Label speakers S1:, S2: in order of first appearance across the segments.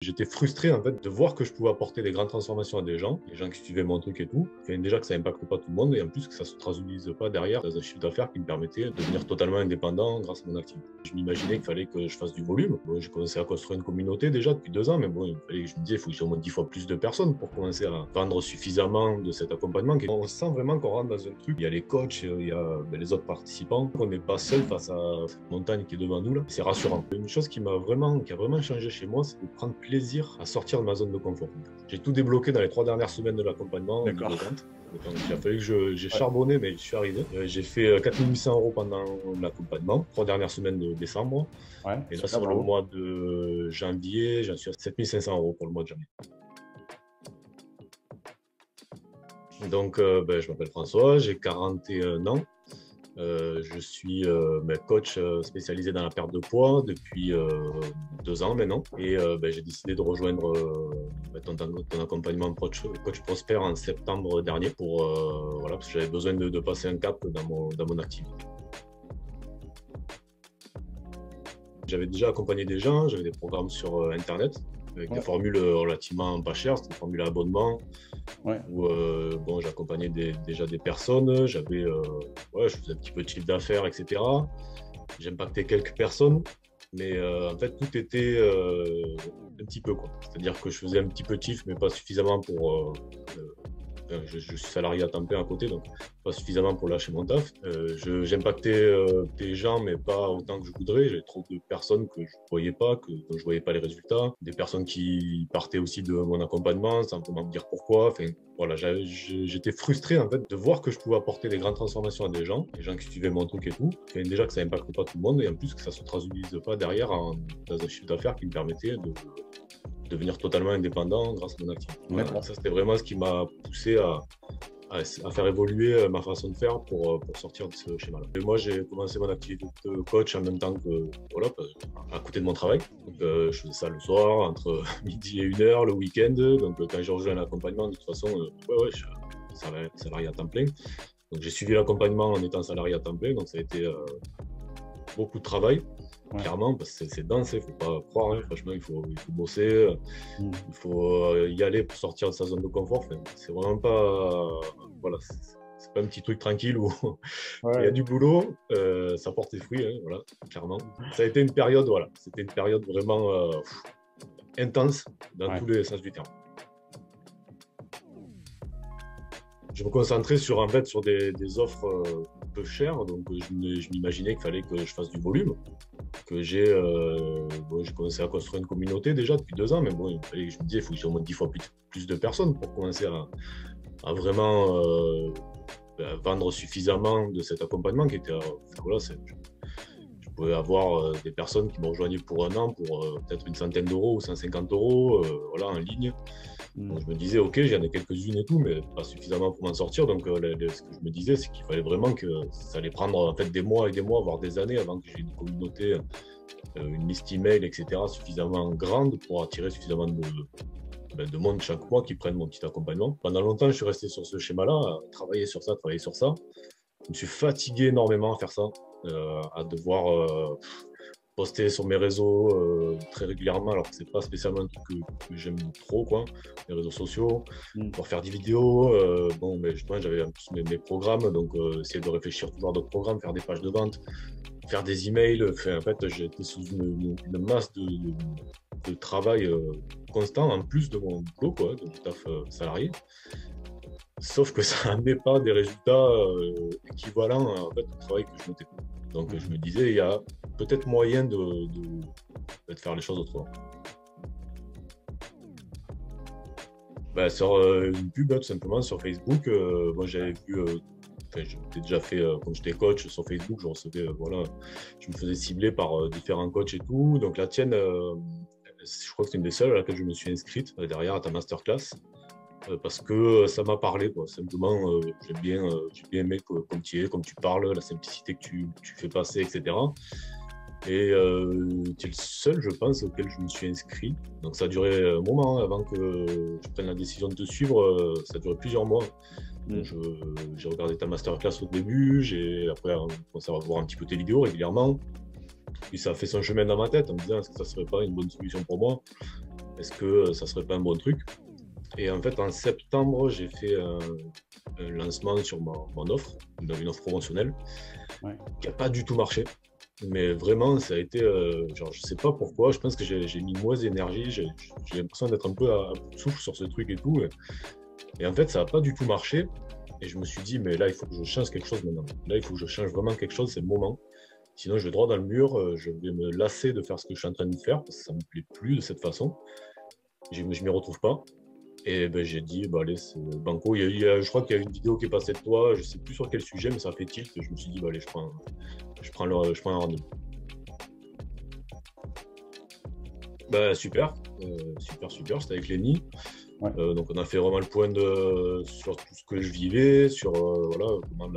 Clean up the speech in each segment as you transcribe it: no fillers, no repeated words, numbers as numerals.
S1: J'étais frustré en fait de voir que je pouvais apporter des grandes transformations à des gens qui suivaient mon truc et tout. Enfin, déjà que ça n'impacte pas tout le monde et en plus que ça ne se traduise pas derrière dans un chiffre d'affaires qui me permettait de devenir totalement indépendant grâce à mon activité. Je m'imaginais qu'il fallait que je fasse du volume. Bon, j'ai commencé à construire une communauté déjà depuis 2 ans, mais bon, je me disais il faut que j'ai au moins 10 fois plus de personnes pour commencer à vendre suffisamment de cet accompagnement. On sent vraiment qu'on rentre dans un truc. Il y a les coachs, il y a les autres participants. On n'est pas seul face à cette montagne qui est devant nous là. C'est rassurant. Une chose qui a vraiment changé chez moi, c'est de prendre plaisir à sortir de ma zone de confort. J'ai tout débloqué dans les 3 dernières semaines de l'accompagnement.
S2: D'accord.
S1: Il a fallu que j'ai charbonné, mais je suis arrivé. J'ai fait 4 800 € pendant l'accompagnement, 3 dernières semaines de décembre.
S2: Ouais,
S1: Et là,
S2: super,
S1: sur le
S2: bravo.
S1: mois de janvier, j'en suis à 7 500 € pour le mois de janvier. Donc, je m'appelle François, j'ai 41 ans. Je suis coach spécialisé dans la perte de poids depuis 2 ans maintenant. Et j'ai décidé de rejoindre ton accompagnement Coach Prosper en septembre dernier parce que j'avais besoin de passer un cap dans mon activité. J'avais déjà accompagné des gens, j'avais des programmes sur Internet avec des formules relativement pas chères, c'était des formules à abonnement.
S2: Ouais.
S1: Où j'accompagnais déjà des personnes, je faisais un petit peu de chiffre d'affaires, etc. J'impactais quelques personnes, mais en fait tout était un petit peu quoi. C'est-à-dire que je faisais un petit peu de chiffre, mais pas suffisamment pour je suis salarié à temps plein à côté, donc pas suffisamment pour lâcher mon taf. J'impactais des gens, mais pas autant que je voudrais. J'avais trop de personnes que je ne voyais pas, dont je ne voyais pas les résultats. Des personnes qui partaient aussi de mon accompagnement sans vraiment me dire pourquoi. Enfin, voilà, j'étais frustré en fait de voir que je pouvais apporter des grandes transformations à des gens qui suivaient mon truc et tout. Enfin, déjà que ça n'impacte pas tout le monde et en plus que ça ne se traduise pas derrière dans un chiffre d'affaires qui me permettait de devenir totalement indépendant grâce à mon activité. Voilà, ça, c'était vraiment ce qui m'a poussé à faire évoluer ma façon de faire pour sortir de ce schéma-là. Et moi, j'ai commencé mon activité de coach en même temps que, à côté de mon travail. Donc, je faisais ça le soir, entre midi et 1h, le week-end. Donc, quand j'ai rejoint l'accompagnement, de toute façon, je suis salarié à temps plein. Donc, j'ai suivi l'accompagnement en étant salarié à temps plein. Donc, ça a été beaucoup de travail. Clairement, parce que c'est dense, il ne faut pas croire, hein. Franchement, il faut bosser, il faut y aller pour sortir de sa zone de confort. Enfin, c'est vraiment pas, c'est pas un petit truc tranquille où il y a du boulot, ça porte ses fruits, hein, voilà, clairement. Ça a été une période, c'était une période vraiment intense dans tous les sens du terme. Je me concentrais sur des offres peu chères, donc je m'imaginais qu'il fallait que je fasse du volume. J'ai commencé à construire une communauté déjà depuis 2 ans, mais bon, je me disais il faut que j'ai au moins 10 fois plus de personnes pour commencer à vraiment vendre suffisamment de cet accompagnement qui était je pouvais avoir des personnes qui me rejoignaient pour 1 an pour peut-être une centaine d'euros ou 150 € en ligne. Donc, je me disais ok, j'en ai quelques-unes et tout, mais pas suffisamment pour m'en sortir. Donc ce que je me disais, c'est qu'il fallait vraiment que ça allait prendre en fait des mois et des mois, voire des années avant que j'ai une communauté, une liste email, etc. suffisamment grande pour attirer suffisamment de monde chaque mois qui prennent mon petit accompagnement. Pendant longtemps, je suis resté sur ce schéma-là, à travailler sur ça. Je me suis fatigué énormément à faire ça, à devoir poster sur mes réseaux très régulièrement, alors que c'est pas spécialement un truc que j'aime trop, quoi, les réseaux sociaux, pour faire des vidéos. Justement, j'avais en plus mes programmes, donc essayer de réfléchir toujours à d'autres programmes, faire des pages de vente, faire des emails. Enfin, en fait, j'étais sous une masse de travail constant, en plus de mon boulot, quoi, de mon taf salarié. Sauf que ça n'amenait pas des résultats équivalents en fait, au travail que je mettais. Donc je me disais, il y a peut-être moyen de faire les choses autrement. Sur une pub, tout simplement, sur Facebook, moi j'avais vu, j'ai déjà fait, quand j'étais coach sur Facebook, je recevais, je me faisais cibler par différents coachs et tout. Donc la tienne, je crois que c'est une des seules à laquelle je me suis inscrite derrière à ta masterclass. Parce que ça m'a parlé, quoi. Simplement, j'ai bien aimé comme tu es, comme tu parles, la simplicité que tu fais passer, etc. Et tu es le seul, je pense, auquel je me suis inscrit. Donc ça a duré un moment avant que je prenne la décision de te suivre. Ça a duré plusieurs mois. Donc, j'ai regardé ta masterclass au début, après commencé à voir un petit peu tes vidéos régulièrement. Puis ça a fait son chemin dans ma tête en me disant est-ce que ça serait pas une bonne solution pour moi. est-ce que ça serait pas un bon truc? Et en fait, en septembre, j'ai fait un lancement sur mon offre, une offre promotionnelle,
S2: Ouais.
S1: qui n'a pas du tout marché. Mais vraiment, ça a été, genre, je sais pas pourquoi, je pense que j'ai mis moins d'énergie, j'ai l'impression d'être un peu à bout de souffle sur ce truc et tout. Et en fait, ça n'a pas du tout marché. Et je me suis dit, mais là, il faut que je change quelque chose maintenant. Là, il faut que je change vraiment quelque chose, c'est le moment. Sinon, je vais droit dans le mur, je vais me lasser de faire ce que je suis en train de faire, parce que ça ne me plaît plus de cette façon. Je ne m'y retrouve pas. Et ben, j'ai dit, bah, allez, c'est banco. Je crois qu'il y a une vidéo qui est passée de toi, je ne sais plus sur quel sujet, mais ça fait tilt. Et je me suis dit, bah, allez, je prends un rendez-vous. Bah, super, super. C'était avec Lenny.
S2: Ouais.
S1: Donc, on a fait vraiment le point sur tout ce que je vivais, sur voilà, comment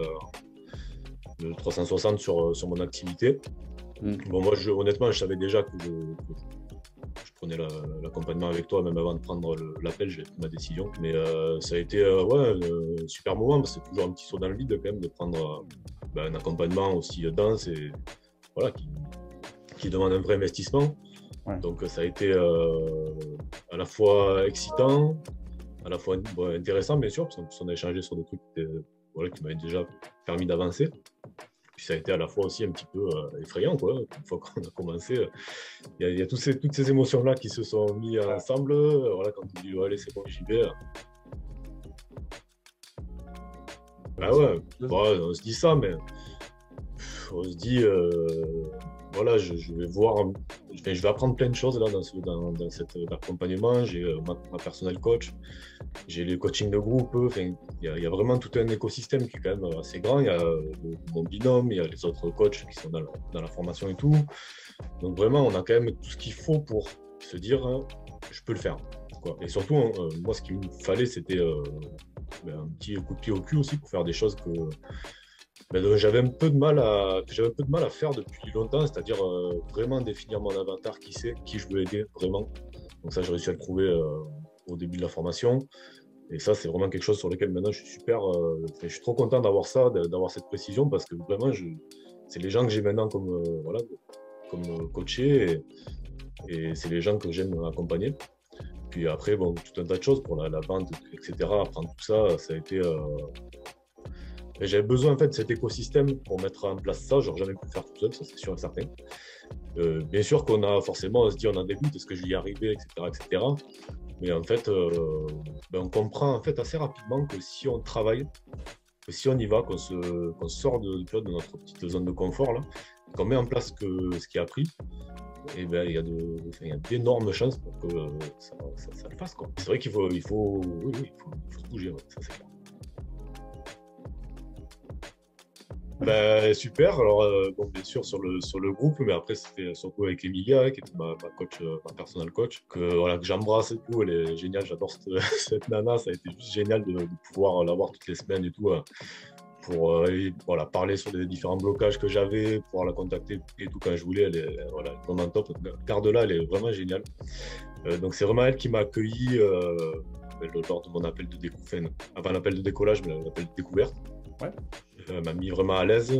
S1: le 360 sur mon activité. Bon, moi, honnêtement, je savais déjà que je prenais l'accompagnement avec toi, même avant de prendre l'appel, j'ai pris ma décision. Mais ça a été ouais, un super moment, parce que c'est toujours un petit saut dans le vide quand même de prendre un accompagnement aussi dense et voilà, qui demande un vrai investissement.
S2: Ouais.
S1: Donc ça a été à la fois excitant, à la fois intéressant, bien sûr, parce qu'on a échangé sur des trucs voilà, qui m'avaient déjà permis d'avancer. Puis ça a été à la fois aussi un petit peu effrayant, quoi. Une fois qu'on a commencé, il y a toutes ces émotions-là qui se sont mises ensemble. Voilà, quand tu dis, allez, c'est bon, j'y vais. Bah ouais, on se dit ça, mais on se dit, voilà, je vais voir, je vais apprendre plein de choses là dans cet accompagnement. J'ai ma personnel coach, j'ai les coachings de groupe. Enfin, il y a vraiment tout un écosystème qui est quand même assez grand. Il y a mon binôme, il y a les autres coachs qui sont dans la formation et tout. Donc vraiment, on a quand même tout ce qu'il faut pour se dire, je peux le faire, quoi. Et surtout, moi, ce qu'il me fallait, c'était un petit coup de pied au cul aussi pour faire des choses que j'avais un peu de mal à faire depuis longtemps, c'est-à-dire vraiment définir mon avatar, qui je veux aider vraiment. Donc ça, j'ai réussi à le trouver au début de la formation. Et ça, c'est vraiment quelque chose sur lequel maintenant je suis je suis trop content d'avoir ça, d'avoir cette précision, parce que vraiment, c'est les gens que j'ai maintenant comme coachés, et c'est les gens que j'aime accompagner. Puis après, bon, tout un tas de choses pour la vente, etc. Apprendre tout ça, ça a été. J'avais besoin en fait de cet écosystème pour mettre en place ça. J'aurais jamais pu le faire tout seul, ça c'est sûr et certain. Bien sûr qu'on a forcément, on se dit, on a des doutes, est-ce que je vais y arriver, etc. Mais en fait, on comprend en fait assez rapidement que si on travaille, que si on y va, qu'on sort de notre petite zone de confort là, qu'on met en place ce qui est appris, et ben il y a d'énormes chances pour que ça le fasse, quoi. C'est vrai qu'il faut se bouger, ouais, ça c'est clair. Ben, super. Alors, bon, bien sûr, sur le groupe, mais après, c'était surtout avec Emilia, qui était ma coach, ma personal coach, que j'embrasse et tout. Elle est géniale, j'adore cette nana. Ça a été juste génial de pouvoir l'avoir toutes les semaines et tout, pour voilà, parler sur les différents blocages que j'avais, pouvoir la contacter et tout quand je voulais. Elle est vraiment top. Garde-la, elle est vraiment géniale. Donc, c'est vraiment elle qui m'a accueilli lors de mon appel de découverte, avant l'appel de décollage, mais l'appel de découverte.
S2: Ouais.
S1: M'a mis vraiment à l'aise.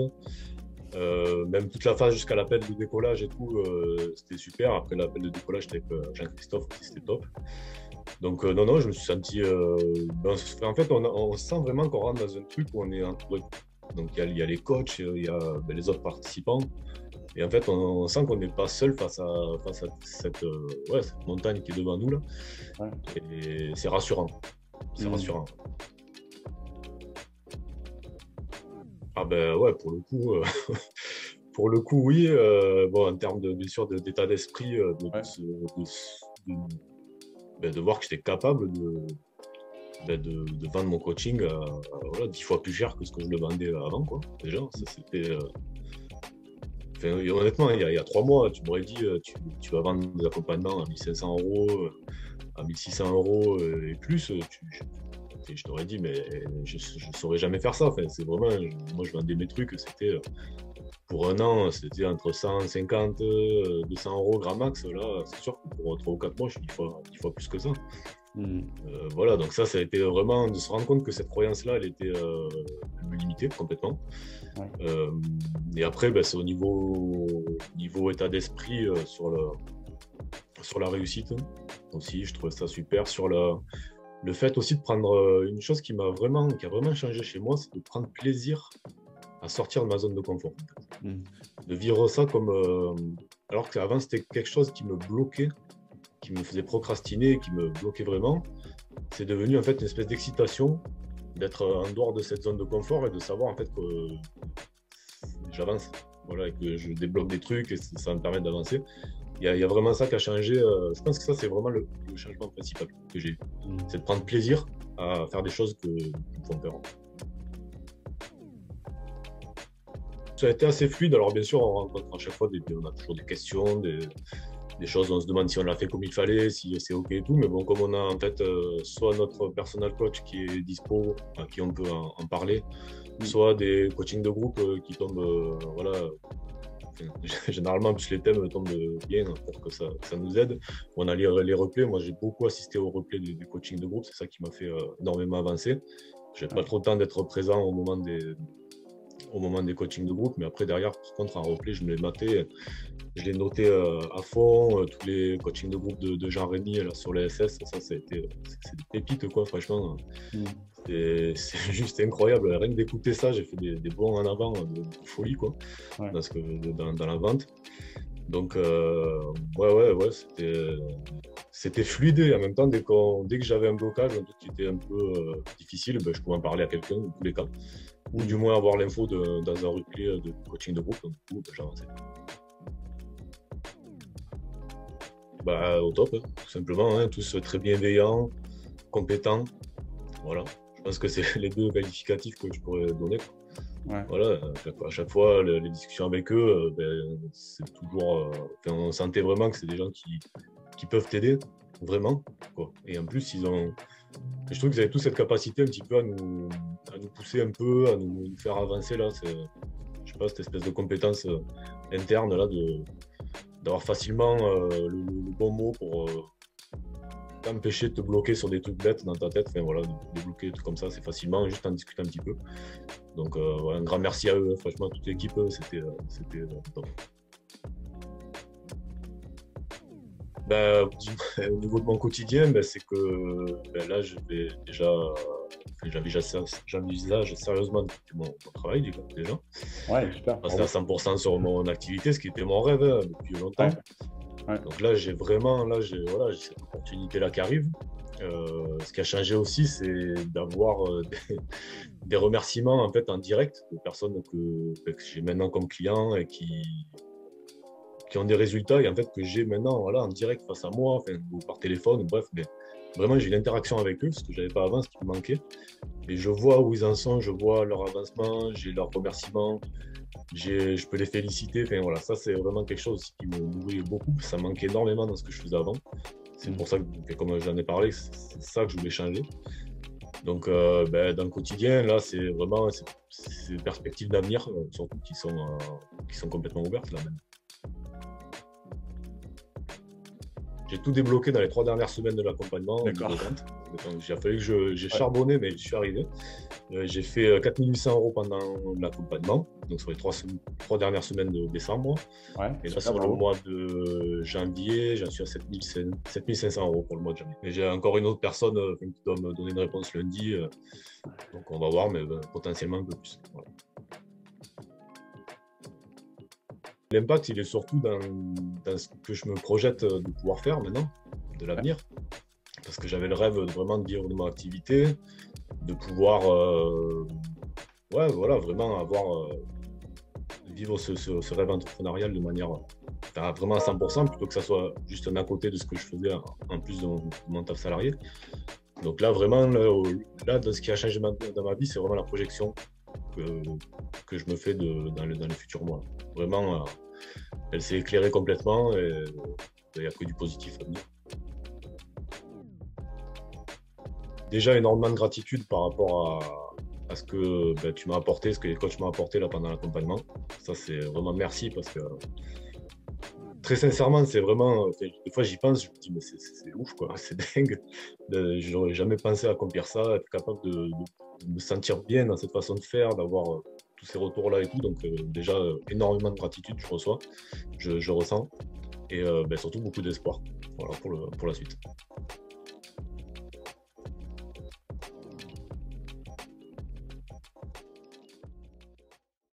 S1: Même toute la phase jusqu'à l'appel de décollage et tout, c'était super. Après l'appel de décollage, j'étais avec Jean-Christophe, c'était top. Donc non, je me suis senti... en fait, on sent vraiment qu'on rentre dans un truc où on est entouré. Donc il y a les coachs, il y a les autres participants. Et en fait, on sent qu'on n'est pas seul face à cette montagne qui est devant nous, là.
S2: Ouais.
S1: Et c'est rassurant. C'est rassurant. Ah ben ouais, pour le coup, oui. Bon, en termes bien sûr d'état d'esprit, de voir que j'étais capable de vendre mon coaching à 10 fois plus cher que ce que je le vendais avant, quoi. Déjà, ça c'était. Honnêtement, il y a 3 mois, tu m'aurais dit tu vas vendre des accompagnements à 1500 €, à 1600 € et plus. Je t'aurais dit, mais je ne saurais jamais faire ça. Enfin, c'est vraiment, moi, je vendais mes trucs. C'était pour un an, c'était entre 150, 200 € grand max. Là, c'est sûr que pour 3 ou 4 mois, je suis 10 fois plus que ça. Voilà, donc ça a été vraiment de se rendre compte que cette croyance-là, elle me limitait complètement. Ouais. Et après, c'est au niveau état d'esprit sur la réussite aussi, je trouvais ça super. Sur le fait aussi de prendre une chose qui a vraiment changé chez moi, c'est de prendre plaisir à sortir de ma zone de confort.
S2: Mm.
S1: De vivre ça comme. Alors qu'avant, c'était quelque chose qui me bloquait, qui me faisait procrastiner, qui me bloquait vraiment. C'est devenu en fait une espèce d'excitation d'être en dehors de cette zone de confort et de savoir en fait que j'avance, voilà, et que je débloque des trucs et ça va me permettre d'avancer. Il y a vraiment ça qui a changé. Je pense que ça, c'est vraiment le changement principal que j'ai eu. C'est de prendre plaisir à faire des choses qui me font peur. Ça a été assez fluide. Alors, bien sûr, on rencontre à chaque fois on a toujours des questions, des choses, on se demande si on l'a fait comme il fallait, si c'est OK et tout. Mais bon, comme on a en fait soit notre personal coach qui est dispo, à qui on peut en parler, soit des coachings de groupe qui tombent, voilà. Généralement, plus les thèmes tombent bien pour que ça nous aide. On a les replays. Moi, j'ai beaucoup assisté aux replays des coachings de groupe. C'est ça qui m'a fait énormément avancer. Je n'ai pas trop le temps d'être présent au moment des coachings de groupe. Mais après, derrière, par contre, en replay, je me les matais. Je l'ai noté à fond, tous les coachings de groupe de Jean-Rémy sur les SS, c'est des pépites, quoi, franchement. C'est juste incroyable. Rien que d'écouter ça, j'ai fait des bonds en avant de folie, quoi, dans la vente. Donc, ouais, c'était fluide et en même temps, dès que j'avais un blocage, un truc qui était un peu difficile, je pouvais en parler à quelqu'un, dans tous les cas. Ou du moins avoir l'info dans un replay de coaching de groupe, donc du coup, j'avançais. Au top, tout simplement, tous très bienveillants, compétents. Voilà, je pense que c'est les deux qualificatifs que je pourrais donner. Ouais. Voilà, à chaque fois, les discussions avec eux, c'est toujours. On sentait vraiment que c'est des gens qui peuvent t'aider, vraiment, quoi. Et en plus, je trouve qu'ils avaient tous cette capacité un petit peu à nous pousser un peu, à nous faire avancer, là. Je sais pas, cette espèce de compétence interne, là, d'avoir facilement le bon mot pour t'empêcher de te bloquer sur des trucs bêtes dans ta tête. Enfin voilà, de bloquer des trucs comme ça, c'est facilement, juste en discuter un petit peu. Donc voilà, un grand merci à eux, franchement, toute l'équipe, c'était top. Au niveau de mon quotidien, c'est que là, j'envisage sérieusement mon travail déjà.
S2: Ouais, super.
S1: Passer à 100% sur mon activité, ce qui était mon rêve depuis longtemps. Ouais. Donc là, j'ai cette opportunité-là qui arrive. Ce qui a changé aussi, c'est d'avoir des remerciements en fait en direct de personnes que j'ai maintenant comme clients et qui ont des résultats et en fait que j'ai maintenant en direct face à moi, ou par téléphone, bref, mais vraiment j'ai une interaction avec eux, ce que je n'avais pas avant, ce qui me manquait. Et je vois où ils en sont, je vois leur avancement, j'ai leurs remerciements, je peux les féliciter. Enfin voilà, ça c'est vraiment quelque chose qui me nourrit beaucoup, ça manquait énormément dans ce que je faisais avant. C'est pour ça que, comme j'en ai parlé, c'est ça que je voulais changer. Donc dans le quotidien, là, c'est vraiment ces perspectives d'avenir, surtout qui sont complètement ouvertes là même. J'ai tout débloqué dans les 3 dernières semaines de l'accompagnement. Il a fallu que j'ai charbonné, mais je suis arrivé. J'ai fait 4 800 € pendant l'accompagnement, donc sur les 3 dernières semaines de décembre. Ouais, et là, sur le mois de janvier, j'en suis à 7 500 € pour le mois de janvier. Et j'ai encore une autre personne qui doit me donner une réponse lundi. Donc on va voir, mais potentiellement un peu plus. Voilà. L'impact, il est surtout dans ce que je me projette de pouvoir faire maintenant, de l'avenir. Parce que j'avais le rêve vraiment de vivre de mon activité, de pouvoir vraiment vivre ce rêve entrepreneurial de manière vraiment à 100%, plutôt que ça soit juste un à côté de ce que je faisais en plus de mon taf salarié. Donc là, vraiment, dans ce qui a changé dans ma vie, c'est vraiment la projection que je me fais dans les futurs mois. Vraiment, elle s'est éclairée complètement et il n'y a que du positif à venir. Déjà, énormément de gratitude par rapport à ce que tu m'as apporté, ce que les coachs m'ont apporté là pendant l'accompagnement. Ça, c'est vraiment merci parce que très sincèrement, c'est vraiment. Des fois, j'y pense, je me dis, mais c'est ouf, quoi, c'est dingue. J'aurais jamais pensé accomplir ça, être capable de me sentir bien dans cette façon de faire, d'avoir tous ces retours-là et tout. Donc, déjà, énormément de gratitude, je ressens. et surtout beaucoup d'espoir, voilà, pour la suite.